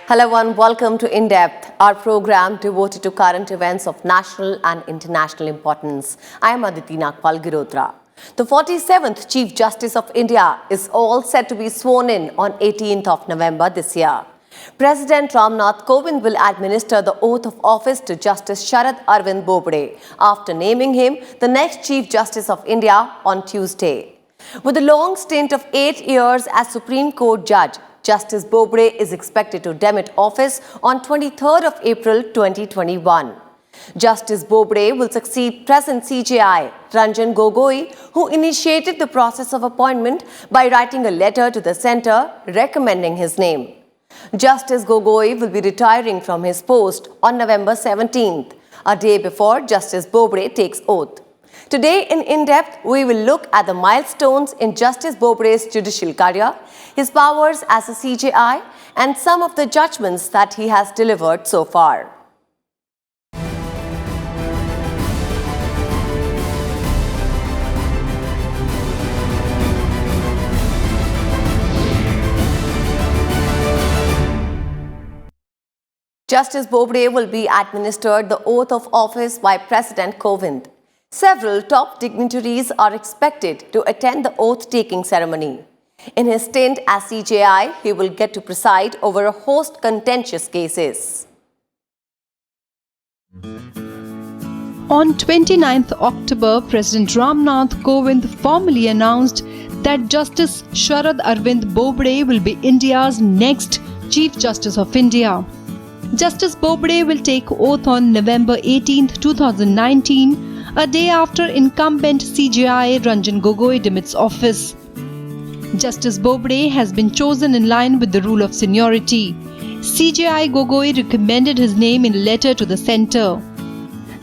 Hello and welcome to In Depth, our program devoted to current events of national and international importance. I am Aditi Girotra. The 47th Chief Justice of India is all set to be sworn in on 18th of November this year. President Ram Nath Kovind will administer the oath of office to Justice Sharad Arvind Bobde after naming him the next Chief Justice of India on Tuesday. With a long stint of 8 years as Supreme Court judge, Justice Bobde is expected to demit office on 23rd of April 2021. Justice Bobde will succeed present CJI Ranjan Gogoi, who initiated the process of appointment by writing a letter to the centre recommending his name. Justice Gogoi will be retiring from his post on November 17th, a day before Justice Bobde takes oath. Today in Depth, we will look at the milestones in Justice Bobde's judicial career, his powers as a CJI, and some of the judgments that he has delivered so far. Justice Bobde will be administered the oath of office by President Kovind. Several top dignitaries are expected to attend the oath-taking ceremony. In his stint as CJI, he will get to preside over a host contentious cases. On 29th October, President Ram Nath Kovind formally announced that Justice Sharad Arvind Bobde will be India's next Chief Justice of India. Justice Bobde will take oath on November 18, 2019, a day after incumbent CJI Ranjan Gogoi demits office. Justice Bobde has been chosen in line with the rule of seniority. CJI Gogoi recommended his name in a letter to the centre.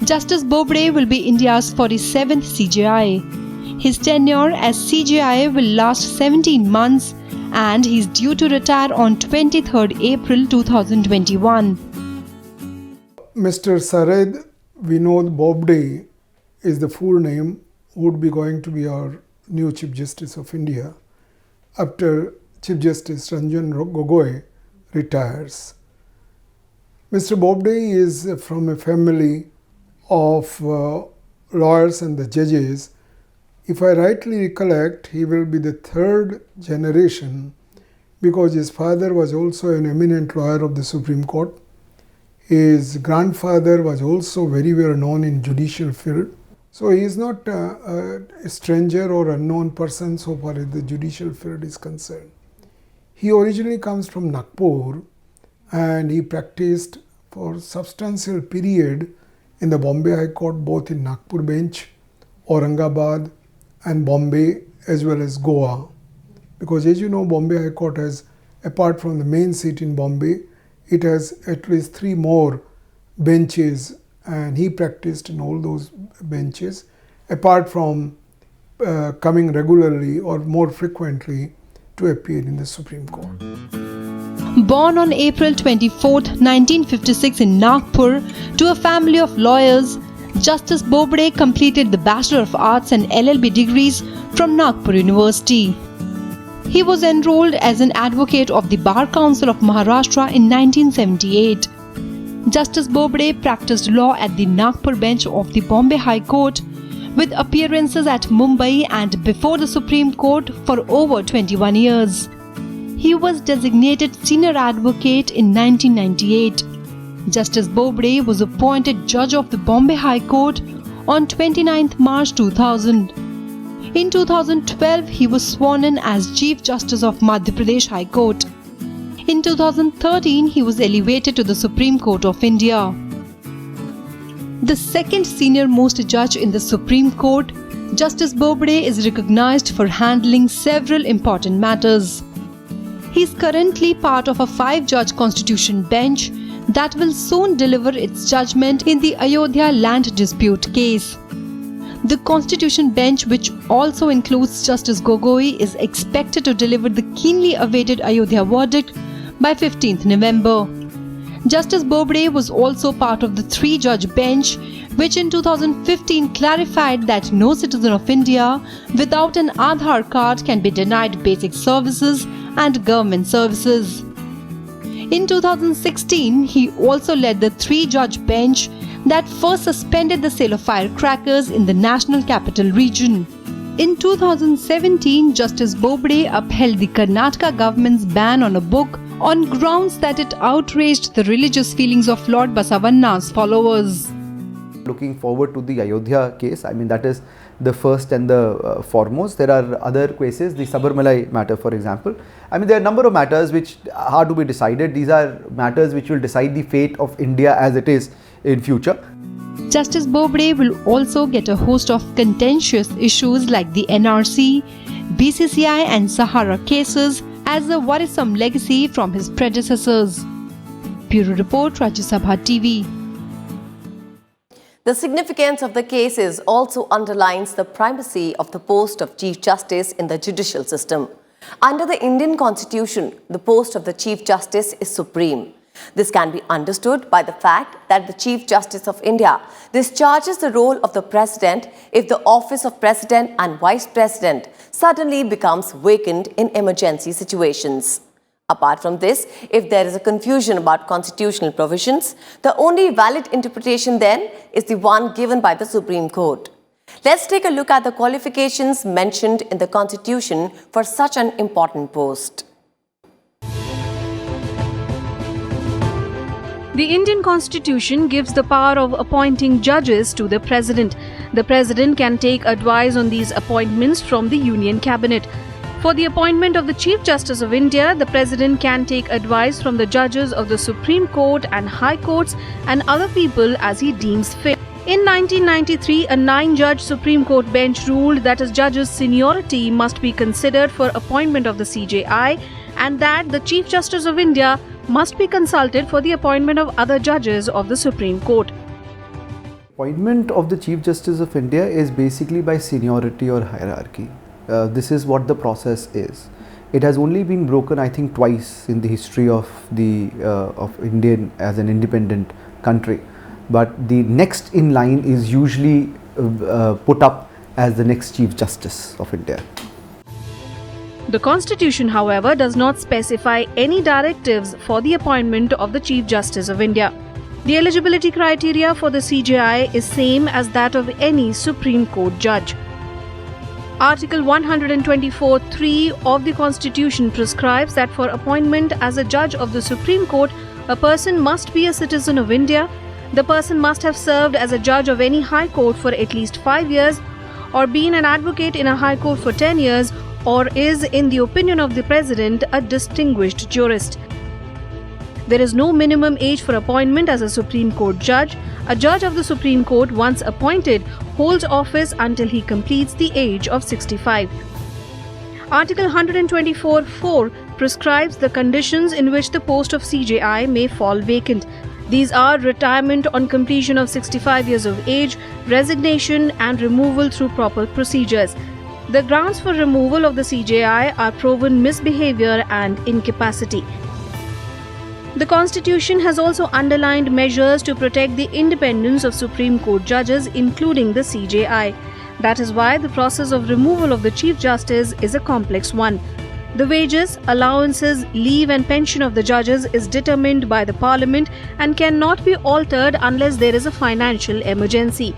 Justice Bobde will be India's 47th CJI. His tenure as CJI will last 17 months and he is due to retire on 23rd April 2021. Mr. Sharad Vinod Bobde is the full name, would be going to be our new Chief Justice of India after Chief Justice Ranjan Gogoi retires. Mr. Bobde is from a family of lawyers and the judges. If I rightly recollect, he will be the third generation because his father was also an eminent lawyer of the Supreme Court. His grandfather was also very well known in judicial field. So he is not a stranger or unknown person so far as the judicial field is concerned. He originally comes from Nagpur and he practiced for substantial period in the Bombay High Court, both in Nagpur bench, Aurangabad and Bombay as well as Goa. Because as you know, Bombay High Court has, apart from the main seat in Bombay, it has at least 3 more benches and he practiced in all those benches, apart from coming regularly or more frequently to appear in the Supreme Court. Born on April 24, 1956 in Nagpur to a family of lawyers, Justice Bobde completed the Bachelor of Arts and LLB degrees from Nagpur University. He was enrolled as an advocate of the Bar Council of Maharashtra in 1978. Justice Bobde practiced law at the Nagpur bench of the Bombay High Court with appearances at Mumbai and before the Supreme Court for over 21 years. He was designated senior advocate in 1998. Justice Bobde was appointed judge of the Bombay High Court on 29th March 2000. In 2012, he was sworn in as Chief Justice of Madhya Pradesh High Court. In 2013, he was elevated to the Supreme Court of India. The second senior-most judge in the Supreme Court, Justice Bobde is recognized for handling several important matters. He is currently part of a 5-judge constitution bench that will soon deliver its judgment in the Ayodhya land dispute case. The Constitution Bench, which also includes Justice Gogoi, is expected to deliver the keenly awaited Ayodhya verdict by 15th November. Justice Bobde was also part of the 3-judge bench, which in 2015 clarified that no citizen of India without an Aadhaar card can be denied basic services and government services. In 2016, he also led the 3-judge bench that first suspended the sale of firecrackers in the National Capital Region. In 2017, Justice Bobde upheld the Karnataka government's ban on a book on grounds that it outraged the religious feelings of Lord Basavanna's followers. Looking forward to the Ayodhya case, I mean that is the first and the foremost. There are other cases, the Sabarmalai matter for example. I mean there are a number of matters which are to be decided. These are matters which will decide the fate of India as it is in future. Justice Bobde will also get a host of contentious issues like the NRC, BCCI and Sahara cases as a worrisome legacy from his predecessors. Bureau Report, Rajya Sabha TV. The significance of the cases also underlines the primacy of the post of Chief Justice in the judicial system. Under the Indian Constitution, the post of the Chief Justice is supreme. This can be understood by the fact that the Chief Justice of India discharges the role of the President if the office of President and Vice President suddenly becomes vacant in emergency situations. Apart from this, if there is a confusion about constitutional provisions, the only valid interpretation then is the one given by the Supreme Court. Let's take a look at the qualifications mentioned in the Constitution for such an important post. The Indian Constitution gives the power of appointing judges to the President. The President can take advice on these appointments from the Union Cabinet. For the appointment of the Chief Justice of India, the President can take advice from the judges of the Supreme Court and High Courts and other people as he deems fit. In 1993, a 9-judge Supreme Court bench ruled that a judge's seniority must be considered for appointment of the CJI and that the Chief Justice of India must be consulted for the appointment of other judges of the Supreme Court. Appointment of the Chief Justice of India is basically by seniority or hierarchy. This is what the process is. It has only been broken, I think, twice in the history of India as an independent country. But the next in line is usually put up as the next Chief Justice of India. The Constitution, however, does not specify any directives for the appointment of the Chief Justice of India. The eligibility criteria for the CJI is same as that of any Supreme Court judge. Article 124(3) of the Constitution prescribes that for appointment as a judge of the Supreme Court, a person must be a citizen of India, the person must have served as a judge of any High Court for at least 5 years, or been an advocate in a High Court for 10 years, or is, in the opinion of the President, a distinguished jurist. There is no minimum age for appointment as a Supreme Court judge. A judge of the Supreme Court, once appointed, holds office until he completes the age of 65. Article 124(4) prescribes the conditions in which the post of CJI may fall vacant. These are retirement on completion of 65 years of age, resignation and removal through proper procedures. The grounds for removal of the CJI are proven misbehavior and incapacity. The Constitution has also underlined measures to protect the independence of Supreme Court judges, including the CJI. That is why the process of removal of the Chief Justice is a complex one. The wages, allowances, leave and pension of the judges is determined by the Parliament and cannot be altered unless there is a financial emergency.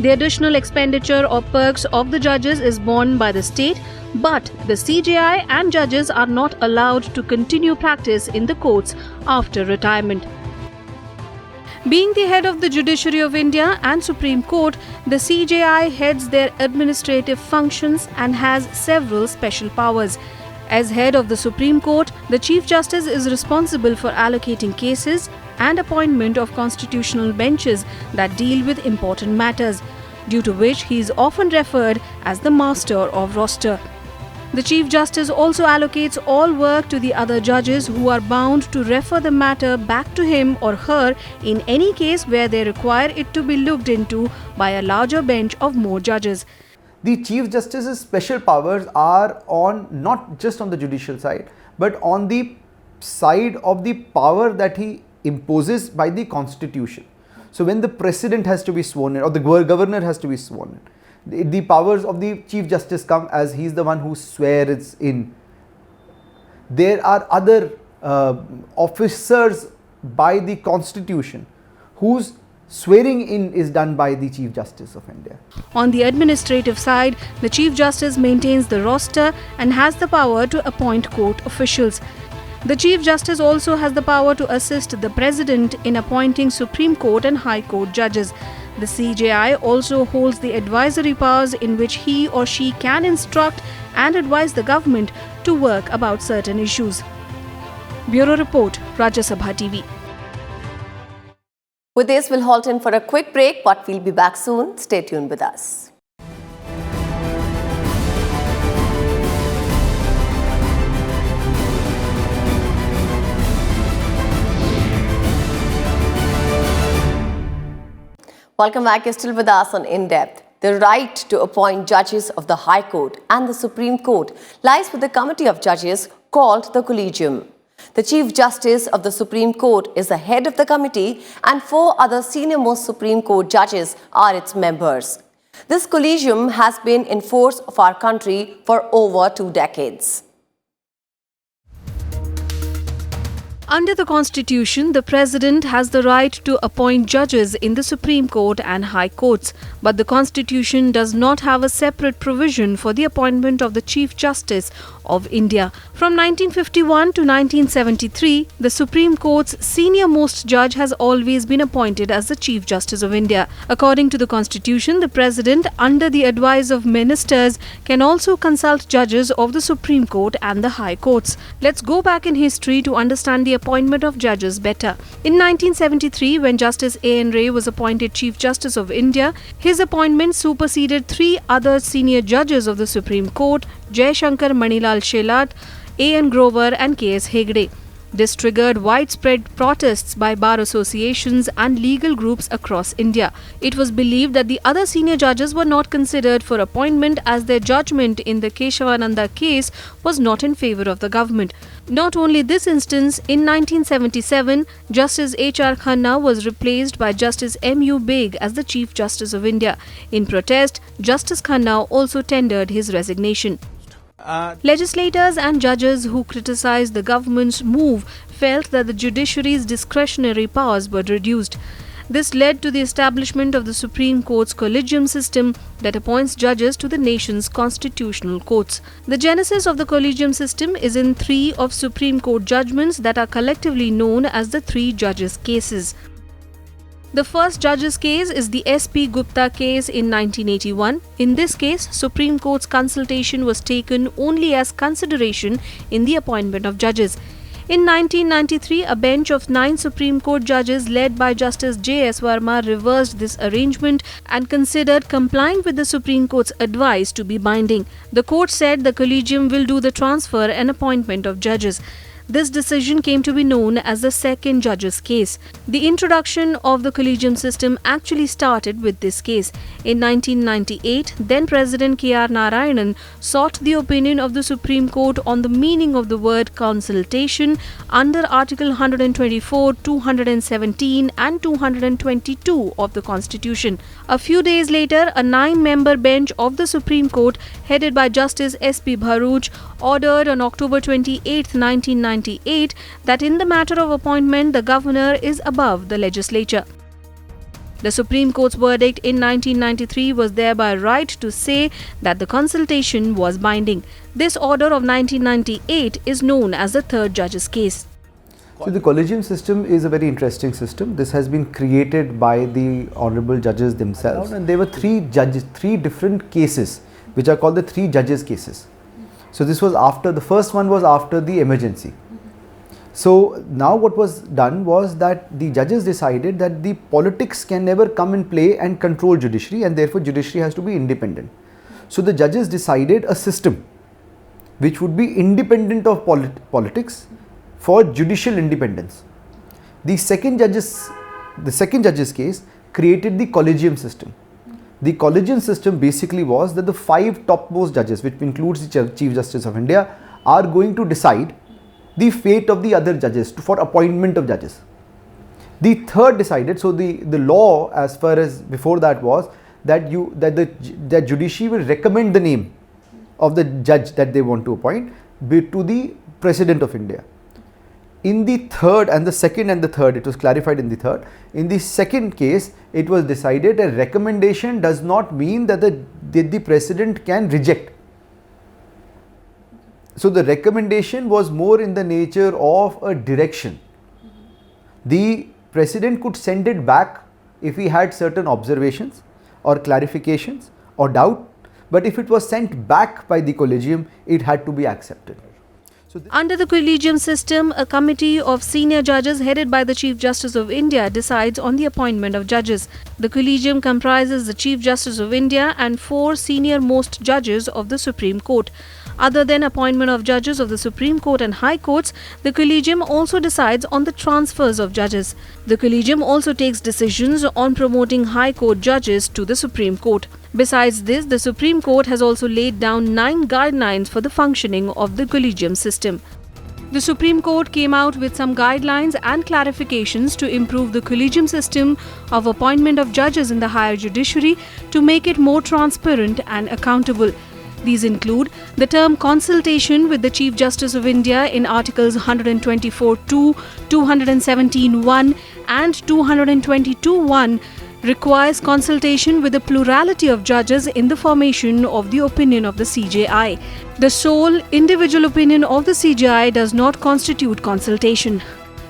The additional expenditure or perks of the judges is borne by the state, but the CJI and judges are not allowed to continue practice in the courts after retirement. Being the head of the judiciary of India and Supreme Court, the CJI heads their administrative functions and has several special powers. As head of the Supreme Court, the Chief Justice is responsible for allocating cases and appointment of constitutional benches that deal with important matters, due to which he is often referred as the master of roster. The Chief Justice also allocates all work to the other judges who are bound to refer the matter back to him or her in any case where they require it to be looked into by a larger bench of more judges. The Chief Justice's special powers are on not just on the judicial side, but on the side of the power that he imposes by the Constitution. So when the President has to be sworn in or the Governor has to be sworn in, the powers of the Chief Justice come as he is the one who swears in. There are other officers by the Constitution, whose swearing in is done by the Chief Justice of India. On the administrative side, the Chief Justice maintains the roster and has the power to appoint court officials. The Chief Justice also has the power to assist the President in appointing Supreme Court and High Court judges. The CJI also holds the advisory powers in which he or she can instruct and advise the government to work about certain issues. Bureau Report, Rajya Sabha TV. With this, we'll halt in for a quick break, but we'll be back soon. Stay tuned with us. Welcome back. You're still with us on In Depth. The right to appoint judges of the High Court and the Supreme Court lies with the committee of judges called the Collegium. The Chief Justice of the Supreme Court is the head of the committee and 4 other senior-most Supreme Court judges are its members. This collegium has been in force of our country for over 2 decades. Under the Constitution, the President has the right to appoint judges in the Supreme Court and High Courts, but the Constitution does not have a separate provision for the appointment of the Chief Justice of India. From 1951 to 1973, the Supreme Court's senior-most judge has always been appointed as the Chief Justice of India. According to the Constitution, the President, under the advice of ministers, can also consult judges of the Supreme Court and the High Courts. Let's go back in history to understand the appointment of judges better. In 1973, when Justice A.N. Ray was appointed Chief Justice of India, his appointment superseded 3 other senior judges of the Supreme Court, Jai Shankar Manilal Shelat, A.N. Grover and K.S. Hegde. This triggered widespread protests by bar associations and legal groups across India. It was believed that the other senior judges were not considered for appointment as their judgment in the Keshavananda case was not in favour of the government. Not only this instance, in 1977, Justice H.R. Khanna was replaced by Justice M.U. Beg as the Chief Justice of India. In protest, Justice Khanna also tendered his resignation. Legislators and judges who criticized the government's move felt that the judiciary's discretionary powers were reduced. This led to the establishment of the Supreme Court's collegium system that appoints judges to the nation's constitutional courts. The genesis of the collegium system is in 3 of Supreme Court judgments that are collectively known as the 3 judges' cases. The first judge's case is the S.P. Gupta case in 1981. In this case, Supreme Court's consultation was taken only as consideration in the appointment of judges. In 1993, a bench of 9 Supreme Court judges led by Justice J.S. Verma reversed this arrangement and considered complying with the Supreme Court's advice to be binding. The court said the collegium will do the transfer and appointment of judges. This decision came to be known as the second judge's case. The introduction of the collegium system actually started with this case. In 1998, then President K.R. Narayanan sought the opinion of the Supreme Court on the meaning of the word consultation under Article 124, 217 and 222 of the Constitution. A few days later, a 9-member bench of the Supreme Court, headed by Justice S.P. Bharuch, ordered on October 28, 1998, that in the matter of appointment, the governor is above the legislature. The Supreme Court's verdict in 1993 was thereby right to say that the consultation was binding. This order of 1998 is known as the third judge's case. So the collegium system is a very interesting system. This has been created by the honorable judges themselves, and there were 3 different cases which are called the 3 judges cases. So this was after, the first one was after the emergency. So now what was done was that the judges decided that the politics can never come in play and control judiciary, and therefore judiciary has to be independent. So the judges decided a system which would be independent of politics for judicial independence. The second judge's case created the collegium system. The collegium system basically was that the 5 topmost judges, which includes the Chief Justice of India, are going to decide the fate of the other judges for appointment of judges. The third decided, so the law as far as before that was that the judiciary will recommend the name of the judge that they want to appoint to the President of India. in the third and the second and the third, it was clarified in the third. In the second case, it was decided a recommendation does not mean that the president can reject. So the recommendation was more in the nature of a direction. The president could send it back if he had certain observations or clarifications or doubt, but if it was sent back by the collegium, it had to be accepted. Under the collegium system, a committee of senior judges headed by the Chief Justice of India decides on the appointment of judges. The collegium comprises the Chief Justice of India and 4 senior-most judges of the Supreme Court. Other than appointment of judges of the Supreme Court and High Courts, the collegium also decides on the transfers of judges. The collegium also takes decisions on promoting High Court judges to the Supreme Court. Besides this, the Supreme Court has also laid down 9 guidelines for the functioning of the collegium system. The Supreme Court came out with some guidelines and clarifications to improve the collegium system of appointment of judges in the higher judiciary to make it more transparent and accountable. These include the term consultation with the Chief Justice of India in Articles 124(2), 217(1) and 222(1 requires consultation with a plurality of judges in the formation of the opinion of the CJI. The sole individual opinion of the CJI does not constitute consultation.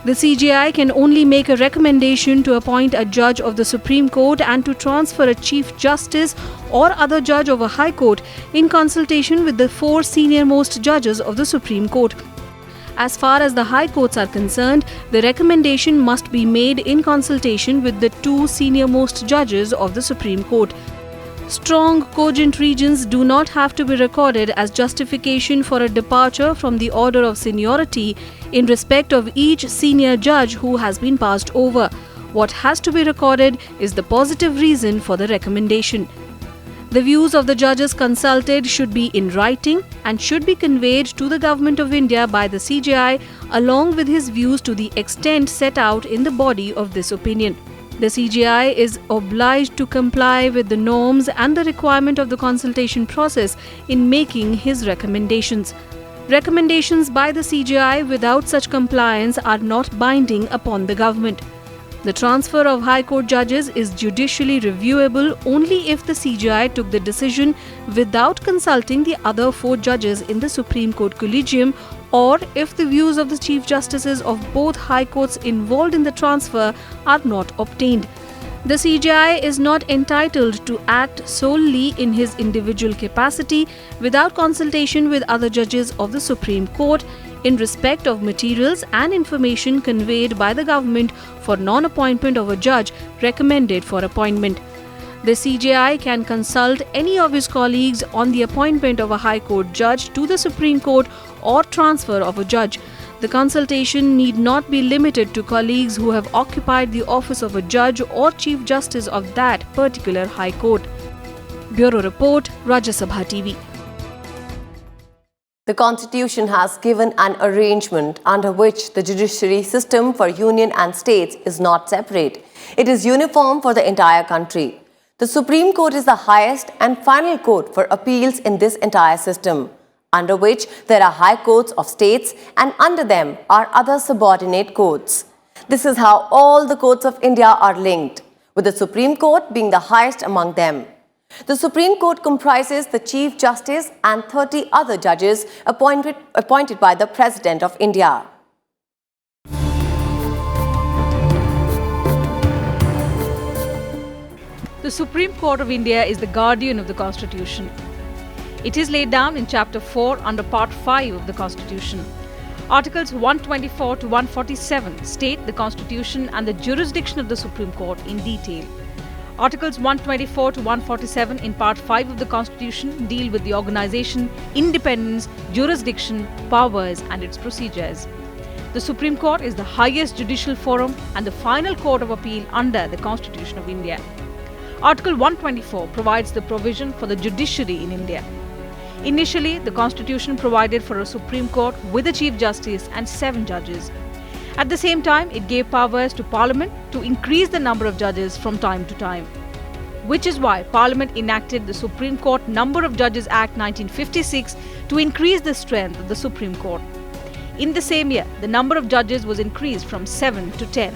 The CJI can only make a recommendation to appoint a judge of the Supreme Court and to transfer a Chief Justice or other judge of a High Court in consultation with the 4 senior-most judges of the Supreme Court. As far as the High Courts are concerned, the recommendation must be made in consultation with the 2 senior-most judges of the Supreme Court. Strong, cogent reasons do not have to be recorded as justification for a departure from the order of seniority in respect of each senior judge who has been passed over. What has to be recorded is the positive reason for the recommendation. The views of the judges consulted should be in writing and should be conveyed to the Government of India by the CJI along with his views to the extent set out in the body of this opinion. The CJI is obliged to comply with the norms and the requirement of the consultation process in making his recommendations. Recommendations by the CJI without such compliance are not binding upon the government. The transfer of High Court judges is judicially reviewable only if the CJI took the decision without consulting the other 4 judges in the Supreme Court Collegium, or if the views of the Chief Justices of both High Courts involved in the transfer are not obtained. The CJI is not entitled to act solely in his individual capacity without consultation with other judges of the Supreme Court in respect of materials and information conveyed by the government for non-appointment of a judge recommended for appointment. The CJI can consult any of his colleagues on the appointment of a High Court judge to the Supreme Court or transfer of a judge. The consultation need not be limited to colleagues who have occupied the office of a judge or Chief Justice of that particular High Court. Bureau Report, Rajya Sabha TV. The Constitution has given an arrangement under which the judiciary system for union and states is not separate. It is uniform for the entire country. The Supreme Court is the highest and final court for appeals in this entire system, under which there are high courts of states and under them are other subordinate courts. This is how all the courts of India are linked, with the Supreme Court being the highest among them. The Supreme Court comprises the Chief Justice and 30 other judges appointed by the President of India. The Supreme Court of India is the guardian of the Constitution. It is laid down in Chapter 4 under Part 5 of the Constitution. Articles 124 to 147 state the Constitution and the jurisdiction of the Supreme Court in detail. Articles 124 to 147 in Part 5 of the Constitution deal with the organization, independence, jurisdiction, powers and its procedures. The Supreme Court is the highest judicial forum and the final court of appeal under the Constitution of India. Article 124 provides the provision for the judiciary in India. Initially, the Constitution provided for a Supreme Court with a Chief Justice and 7 judges. At the same time, it gave powers to Parliament to increase the number of judges from time to time. Which is why Parliament enacted the Supreme Court Number of Judges Act 1956 to increase the strength of the Supreme Court. In the same year, the number of judges was increased from 7 to 10.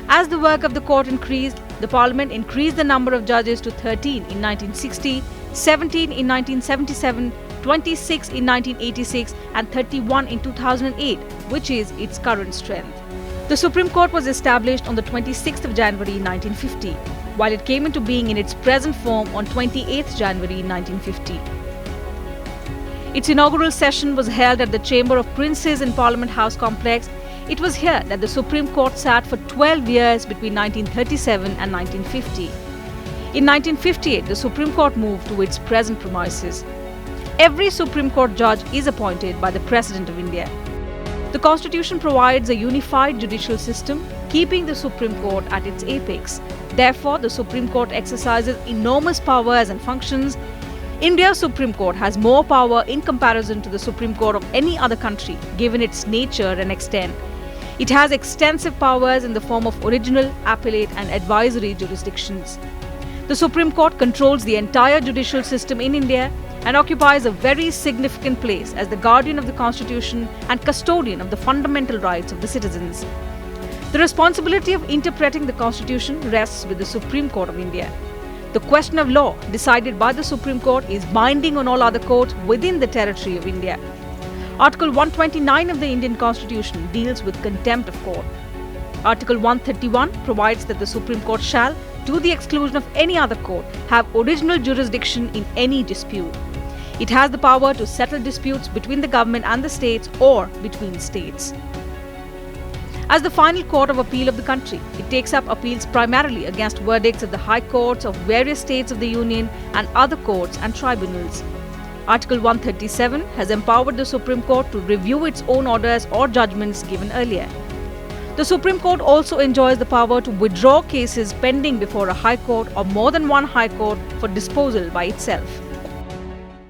As the work of the court increased, the Parliament increased the number of judges to 13 in 1960, 17 in 1977, 26 in 1986 and 31 in 2008, which is its current strength. The Supreme Court was established on the 26th of January 1950, while it came into being in its present form on 28th January 1950. Its inaugural session was held at the Chamber of Princes in Parliament House complex. It was here that the Supreme Court sat for 12 years between 1937 and 1950. In 1958, the Supreme Court moved to its present premises. Every Supreme Court judge is appointed by the President of India. The Constitution provides a unified judicial system, keeping the Supreme Court at its apex. Therefore, the Supreme Court exercises enormous powers and functions. India's Supreme Court has more power in comparison to the Supreme Court of any other country, given its nature and extent. It has extensive powers in the form of original, appellate and advisory jurisdictions. The Supreme Court controls the entire judicial system in India and occupies a very significant place as the guardian of the Constitution and custodian of the fundamental rights of the citizens. The responsibility of interpreting the Constitution rests with the Supreme Court of India. The question of law decided by the Supreme Court is binding on all other courts within the territory of India. Article 129 of the Indian Constitution deals with contempt of court. Article 131 provides that the Supreme Court shall, to the exclusion of any other court, have original jurisdiction in any dispute. It has the power to settle disputes between the government and the states or between states. As the final court of appeal of the country, it takes up appeals primarily against verdicts of the high courts of various states of the Union and other courts and tribunals. Article 137 has empowered the Supreme Court to review its own orders or judgments given earlier. The Supreme Court also enjoys the power to withdraw cases pending before a high court or more than one high court for disposal by itself.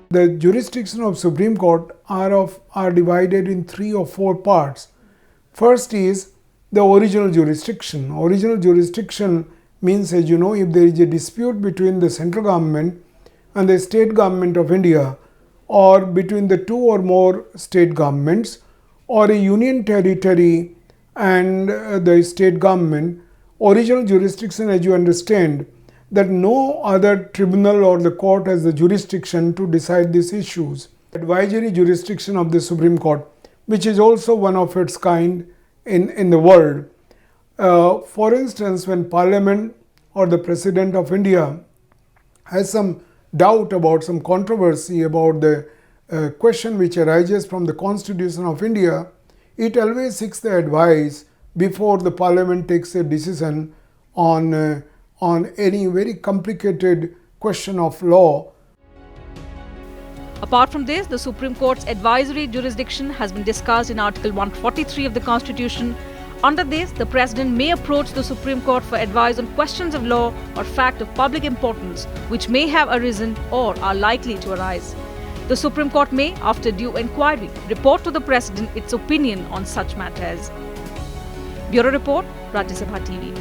The jurisdiction of Supreme Court are divided in 3 or 4 parts. First is the original jurisdiction. Original jurisdiction means, as you know, if there is a dispute between the central government and the state government of India, or between the 2 or more state governments, or a union territory and the state government, original jurisdiction, as you understand, that no other tribunal or the court has the jurisdiction to decide these issues. Advisory jurisdiction of the Supreme Court, which is also one of its kind in the world. For instance, when Parliament or the President of India has some doubt about some controversy about the question which arises from the Constitution of India, it always seeks the advice before the Parliament takes a decision on any very complicated question of law. Apart from this, the Supreme Court's advisory jurisdiction has been discussed in Article 143 of the Constitution. Under this, the President may approach the Supreme Court for advice on questions of law or fact of public importance which may have arisen or are likely to arise. The Supreme Court may, after due inquiry, report to the President its opinion on such matters. Bureau Report, Rajya Sabha TV.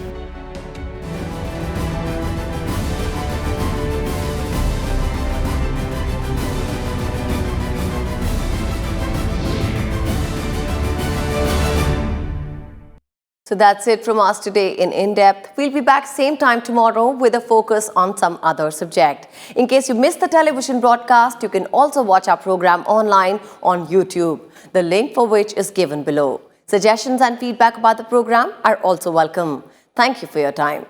So that's it from us today in In-Depth. We'll be back same time tomorrow with a focus on some other subject. In case you missed the television broadcast, you can also watch our program online on YouTube, the link for which is given below. Suggestions and feedback about the program are also welcome. Thank you for your time.